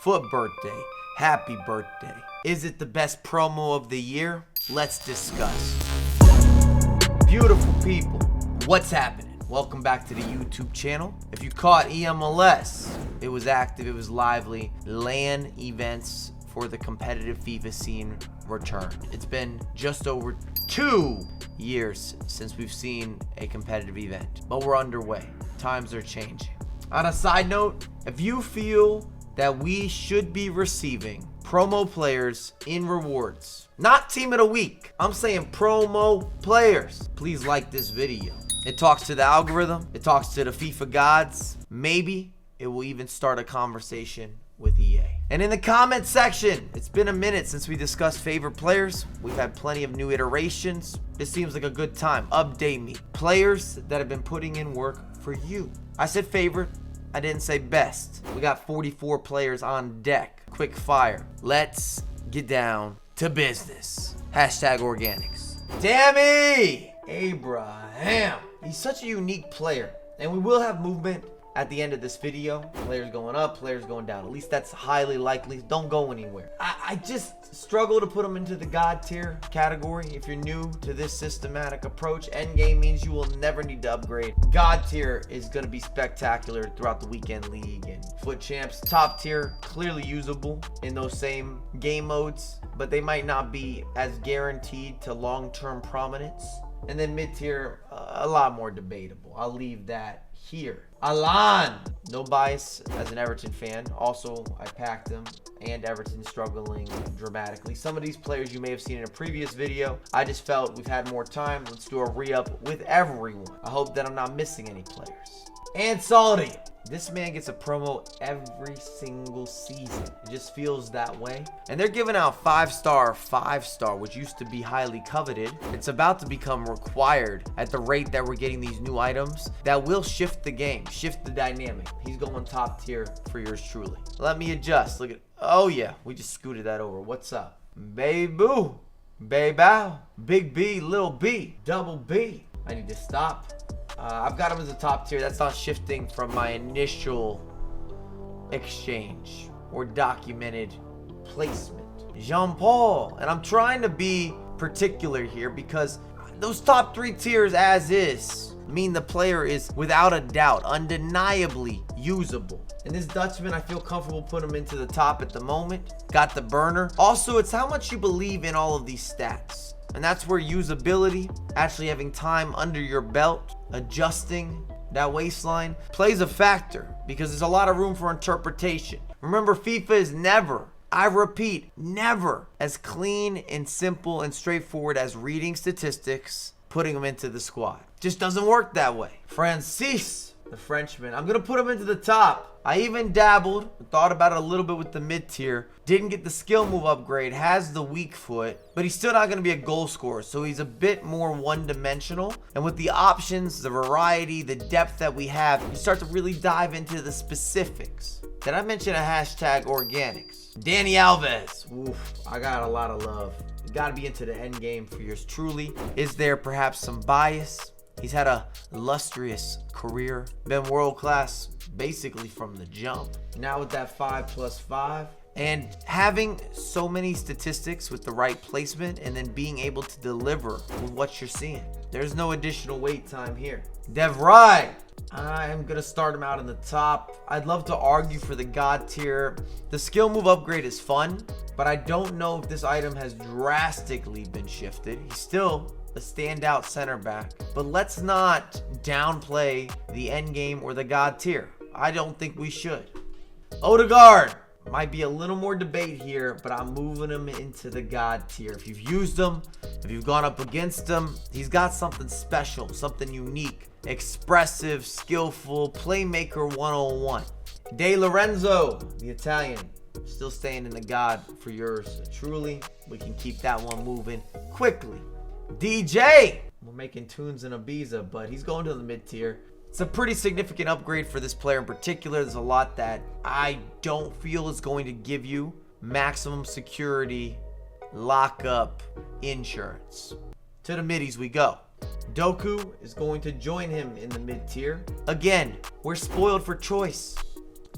FUT birthday. Happy birthday. Is it the best promo of the year? Let's discuss. Beautiful people, what's happening? Welcome back to the YouTube channel. If you caught EMLS, it was active, it was lively. LAN events for the competitive FIFA scene returned. It's been just over 2 years since we've seen a competitive event, but we're underway. Times are changing. On a side note, if you feel that we should be receiving promo players in rewards, not team of the week, I'm saying promo players, please like this video. It talks to the algorithm, it talks to the FIFA gods. Maybe it will even start a conversation with EA. And in the comment section, it's been a minute since we discussed favorite players. We've had plenty of new iterations. This seems like a good time. Update me. Players that have been putting in work for you. I said favorite, I didn't say best. We got 44 players on deck. Quick fire. Let's get down to business. Hashtag organics. Tammy Abraham. He's such a unique player, and we will have movement at the end of this video. Players going up, players going down. At least that's highly likely. Don't go anywhere. I just struggle to put him into the god tier category. If you're new to this systematic approach, endgame means you will never need to upgrade. God tier is going to be spectacular throughout the weekend league and FUT champs. Top tier, clearly usable in those same game modes, but they might not be as guaranteed to long-term prominence. And then mid-tier, a lot more debatable. I'll leave that here. Alan, no bias as an Everton fan. Also, I packed him, and Everton struggling dramatically. Some of these players you may have seen in a previous video. I just felt we've had more time. Let's do a re-up with everyone. I hope that I'm not missing any players. And Salty. This man gets a promo every single season. It just feels that way. And they're giving out 5-star, which used to be highly coveted. It's about to become required at the rate that we're getting these new items that will shift the game, shift the dynamic. He's going top tier for yours truly. Let me adjust. Look at, oh yeah, we just scooted that over. What's up? Baby-boo, baby-bow, big B, little B, double B. I need to stop. I've got him as a top tier. That's not shifting from my initial exchange or documented placement. Jean-Paul. And I'm trying to be particular here because those top 3 tiers as is mean the player is without a doubt, undeniably usable. And this Dutchman, I feel comfortable putting him into the top at the moment. Got the burner. Also, it's how much you believe in all of these stats. And that's where usability, actually having time under your belt, adjusting that waistline plays a factor because there's a lot of room for interpretation. Remember, FIFA is never, I repeat, never as clean and simple and straightforward as reading statistics, putting them into the squad. Just doesn't work that way. Francis, the Frenchman, I'm going to put him into the top. I even dabbled, thought about it a little bit with the mid-tier. Didn't get the skill move upgrade, has the weak foot, but he's still not going to be a goal scorer. So he's a bit more one-dimensional. And with the options, the variety, the depth that we have, you start to really dive into the specifics. Did I mention a hashtag organics? Danny Alves. Oof, I got a lot of love. You got to be into the end game for yours truly. Is there perhaps some bias? He's had a illustrious career, been world class basically from the jump. Now with that 5+5 and having so many statistics with the right placement and then being able to deliver with what you're seeing. There's no additional wait time here. Devray, I am going to start him out in the top. I'd love to argue for the god tier. The skill move upgrade is fun, but I don't know if this item has drastically been shifted. He's still a standout center back, but let's not downplay the end game or the god tier. I don't think we should. Odegaard might be a little more debate here, but I'm moving him into the god tier. If you've used him, if you've gone up against him, he's got something special, something unique, expressive, skillful, playmaker 101. De Lorenzo, the Italian, still staying in the god for yours truly. We can keep that one moving quickly. DJ, we're making tunes in Ibiza, but he's going to the mid-tier. It's a pretty significant upgrade for this player in particular. There's a lot that I don't feel is going to give you maximum security, lockup, insurance. To the middies we go. Doku is going to join him in the mid-tier. Again, we're spoiled for choice.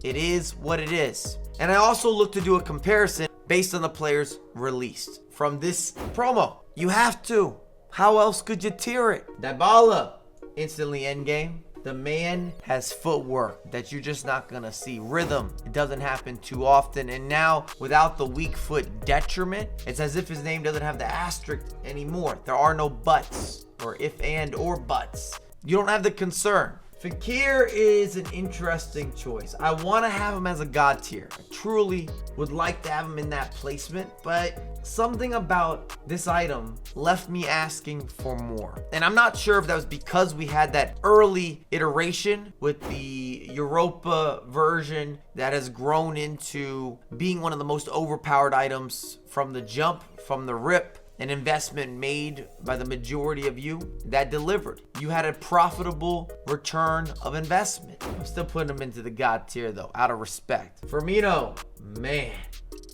It is what it is. And I also look to do a comparison based on the players released from this promo. You have to. How else could you tier it? Dybala, instantly endgame. The man has footwork that you're just not going to see. Rhythm, it doesn't happen too often. And now, without the weak foot detriment, it's as if his name doesn't have the asterisk anymore. There are no buts, or if and or buts. You don't have the concern. Fekir is an interesting choice. I want to have him as a god tier. I truly would like to have him in that placement, but something about this item left me asking for more. And I'm not sure if that was because we had that early iteration with the Europa version that has grown into being one of the most overpowered items from the jump, from the rip. An investment made by the majority of you that delivered. You had a profitable return of investment. I'm still putting him into the god tier though, out of respect. Firmino, man,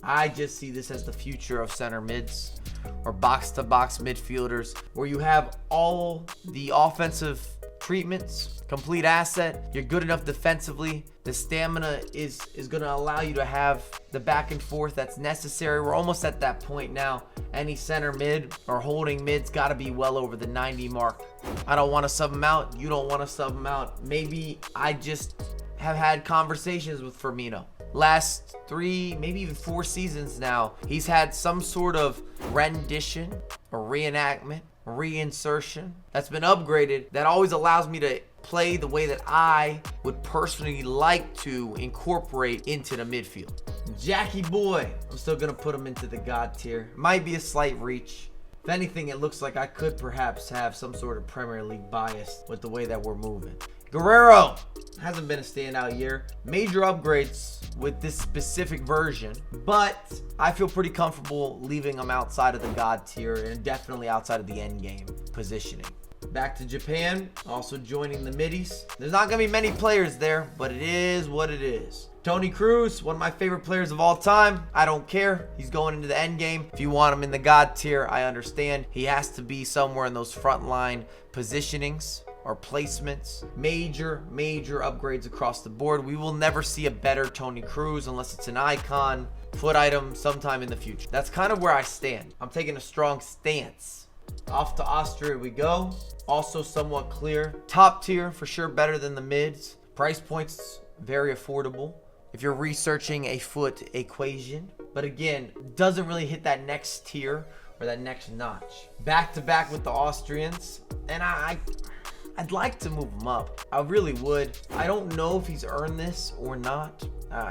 I just see this as the future of center mids or box-to-box midfielders, where you have all the offensive treatments, complete asset, you're good enough defensively, the stamina is going to allow you to have the back and forth that's necessary. We're almost at that point now. Any center mid or holding mid's got to be well over the 90 mark. I don't want to sub him out. You don't want to sub him out. Maybe I just have had conversations with Firmino. Last 3, maybe even 4 seasons now, he's had some sort of rendition or reenactment, reinsertion that's been upgraded that always allows me to play the way that I would personally like to incorporate into the midfield. Jackie boy, I'm still gonna put him into the god tier. Might be a slight reach. If anything, it looks like I could perhaps have some sort of Premier League bias with the way that we're moving. Guerrero hasn't been a standout year. Major upgrades with this specific version, but I feel pretty comfortable leaving him outside of the god tier and definitely outside of the end game positioning. Back to Japan, also joining the middies. There's not going to be many players there, but it is what it is. Toni Kroos, one of my favorite players of all time. I don't care. He's going into the end game. If you want him in the god tier, I understand. He has to be somewhere in those frontline positionings or placements. Major upgrades across the board. We will never see a better Toni Kroos unless it's an icon FUT item sometime in the future. That's kind of where I stand. I'm taking a strong stance. Off to Austria we go. Also somewhat clear. Top tier for sure, better than the mids. Price points very affordable if you're researching a FUT equation. But again, doesn't really hit that next tier or that next notch. Back to back with the Austrians. And I'd like to move him up. I really would. I don't know if he's earned this or not.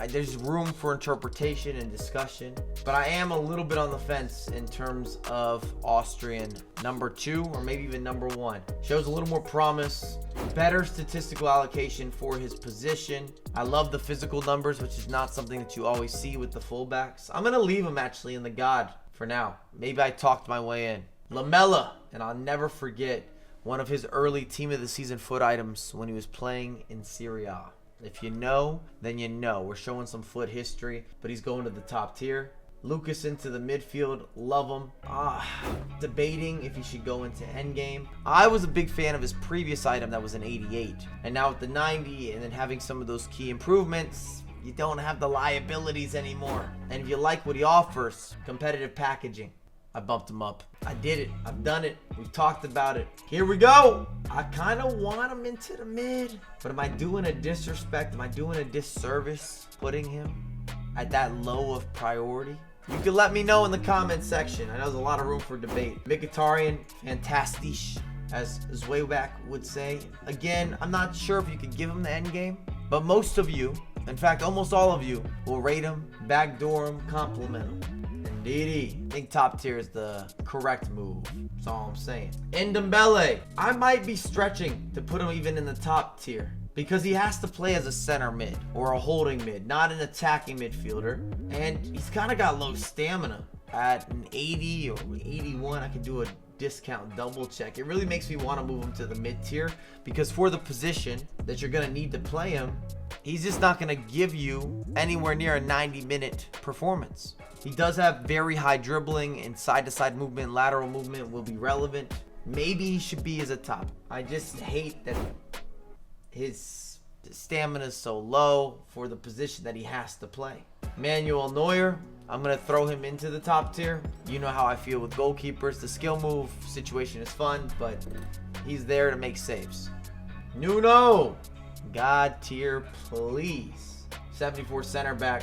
There's room for interpretation and discussion, but I am a little bit on the fence in terms of Austrian number 2 or maybe even number 1. Shows a little more promise, better statistical allocation for his position. I love the physical numbers, which is not something that you always see with the fullbacks. I'm gonna leave him actually in the god for now. Maybe I talked my way in. Lamela, and I'll never forget one of his early team of the season FUT items when he was playing in Serie A. If you know, then you know. We're showing some FUT history, but he's going to the top tier. Lucas into the midfield, love him. Debating if he should go into endgame. I was a big fan of his previous item that was an 88. And now with the 90 and then having some of those key improvements, you don't have the liabilities anymore. And if you like what he offers, competitive packaging, I bumped him up. I did it. I've done it. We've talked about it. Here we go. I kind of want him into the mid, but am I doing a disrespect? Am I doing a disservice putting him at that low of priority? You can let me know in the comment section. I know there's a lot of room for debate. Mkhitaryan, fantastic, as Zwayback would say. Again, I'm not sure if you could give him the end game, but most of you, in fact, almost all of you, will rate him, backdoor him, compliment him. Indeedy. I think top tier is the correct move. That's all I'm saying. Ndombele. I might be stretching to put him even in the top tier because he has to play as a center mid or a holding mid, not an attacking midfielder. And he's kind of got low stamina. At an 80 or 81, I could do a discount double check. It really makes me want to move him to the mid tier because for the position that you're going to need to play him, he's just not going to give you anywhere near a 90-minute performance. He does have very high dribbling and side-to-side movement, lateral movement will be relevant. Maybe he should be as a top. I just hate that his stamina's so low for the position that he has to play. Manuel Neuer, I'm going to throw him into the top tier. You know how I feel with goalkeepers. The skill move situation is fun, but he's there to make saves. Nuno, God tier, please. 74 center back.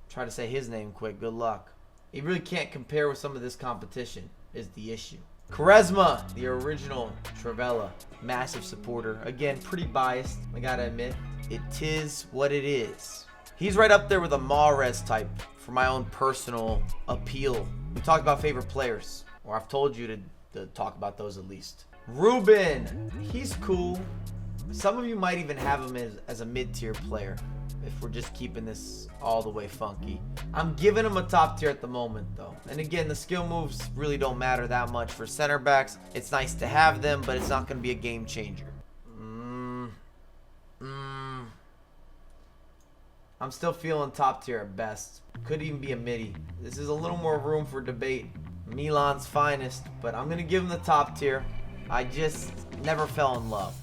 Try to say his name quick. Good luck. He really can't compare with some of this competition is the issue. Quaresma, the original Travella, massive supporter. Again, pretty biased, I gotta admit. It is what it is. He's right up there with a Mahrez type for my own personal appeal. We talked about favorite players, or I've told you to talk about those at least. Ruben, he's cool. Some of you might even have him as a mid-tier player if we're just keeping this all the way funky. I'm giving him a top tier at the moment though. And again, the skill moves really don't matter that much for center backs. It's nice to have them, but it's not going to be a game changer. I'm still feeling top tier at best. Could even be a midi. This is a little more room for debate. Milan's finest, but I'm going to give him the top tier. I just never fell in love.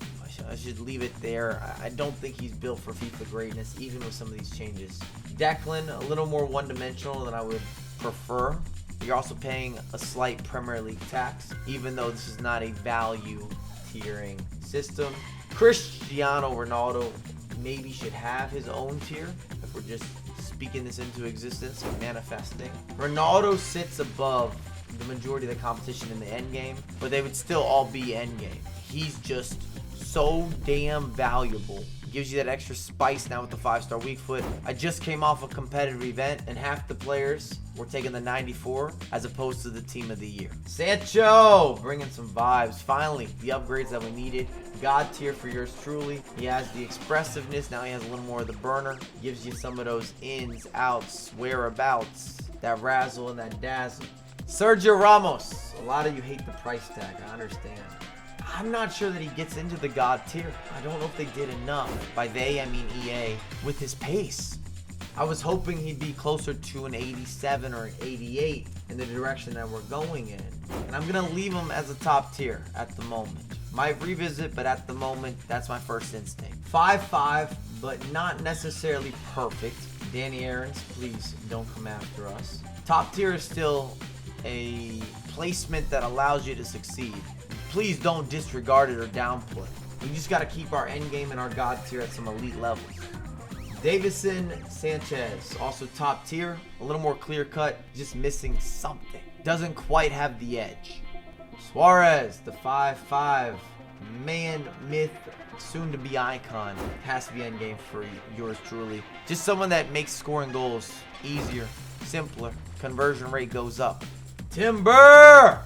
I should leave it there. I don't think he's built for FIFA greatness, even with some of these changes. Declan, a little more one-dimensional than I would prefer. You're also paying a slight Premier League tax, even though this is not a value tiering system. Cristiano Ronaldo maybe should have his own tier, if we're just speaking this into existence and manifesting. Ronaldo sits above the majority of the competition in the end game, but they would still all be end game. He's just so damn valuable. Gives you that extra spice now with the 5-star weak foot. I just came off a competitive event and half the players were taking the 94 as opposed to the team of the year. Sancho bringing some vibes. Finally, the upgrades that we needed. God tier for yours truly. He has the expressiveness. Now he has a little more of the burner. Gives you some of those ins, outs, whereabouts, that razzle and that dazzle. Sergio Ramos. A lot of you hate the price tag. I understand. I'm not sure that he gets into the God tier. I don't know if they did enough. By they, I mean EA. With his pace. I was hoping he'd be closer to an 87 or an 88 in the direction that we're going in. And I'm going to leave him as a top tier at the moment. Might revisit, but at the moment, that's my first instinct. 5-5, but not necessarily perfect. Danny Aarons, please don't come after us. Top tier is still a placement that allows you to succeed. Please don't disregard it or downplay. We just got to keep our end game and our God tier at some elite levels. Davison Sanchez, also top tier, a little more clear cut, just missing something. Doesn't quite have the edge. Suarez, the 5-5, man, myth, soon to be icon. Has to be end game for yours truly. Just someone that makes scoring goals easier, simpler. Conversion rate goes up. Timber!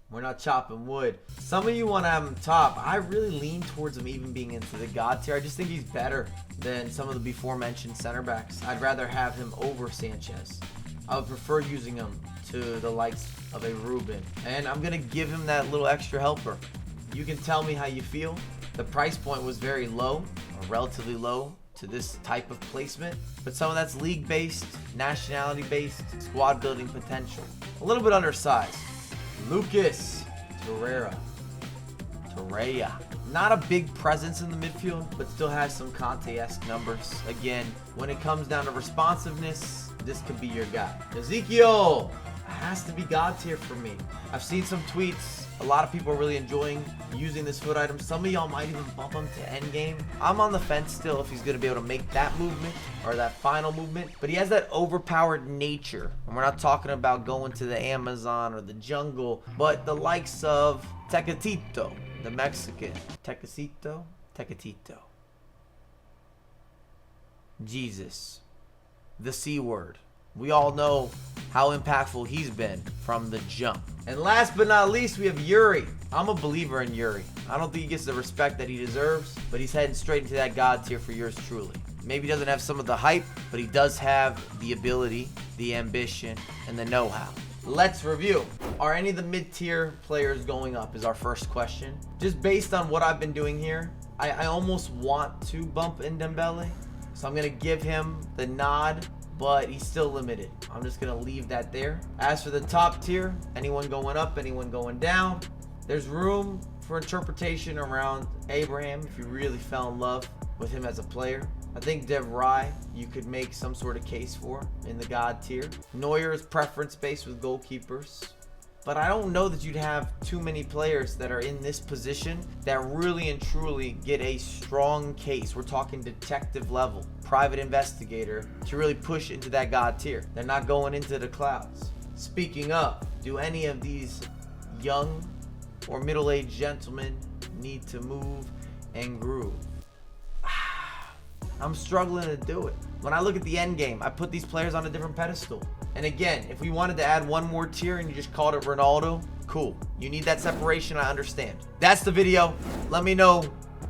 We're not chopping wood. Some of you want to have him top. I really lean towards him even being into the God tier. I just think he's better than some of the before mentioned center backs. I'd rather have him over Sanchez. I would prefer using him to the likes of a Ruben. And I'm going to give him that little extra helper. You can tell me how you feel. The price point was very low, or relatively low to this type of placement. But some of that's league-based, nationality-based, squad-building potential. A little bit undersized. Lucas Torreira. Not a big presence in the midfield, but still has some Conte-esque numbers. Again, when it comes down to responsiveness, this could be your guy. Ezekiel has to be God tier for me. I've seen some tweets. A lot of people are really enjoying using this foot item. Some of y'all might even bump him to endgame. I'm on the fence still if he's going to be able to make that movement or that final movement. But he has that overpowered nature. And we're not talking about going to the Amazon or the jungle, but the likes of Tecatito, the Mexican. Tecatito. Jesus. The C word. We all know how impactful he's been from the jump. And last but not least, we have Yuri. I'm a believer in Yuri. I don't think he gets the respect that he deserves, but he's heading straight into that God tier for yours truly. Maybe he doesn't have some of the hype, but he does have the ability, the ambition, and the know-how. Let's review. Are any of the mid-tier players going up is our first question. Just based on what I've been doing here, I almost want to bump in Dembele. So I'm going to give him the nod, but he's still limited. I'm just going to leave that there. As for the top tier, anyone going up, anyone going down, there's room for interpretation around Abraham if you really fell in love with him as a player. I think De Vrij, you could make some sort of case for in the God tier. Neuer is preference-based with goalkeepers. But I don't know that you'd have too many players that are in this position that really and truly get a strong case. We're talking detective level, private investigator, to really push into that God tier. They're not going into the clouds. Speaking of, do any of these young or middle-aged gentlemen need to move and groove? I'm struggling to do it. When I look at the end game, I put these players on a different pedestal. And again, if we wanted to add one more tier and you just called it Ronaldo, cool. You need that separation, I understand. That's the video. Let me know,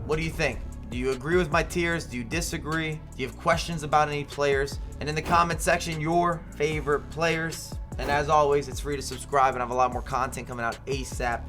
what do you think? Do you agree with my tiers? Do you disagree? Do you have questions about any players? And in the comment section, your favorite players. And as always, it's free to subscribe and I have a lot more content coming out ASAP.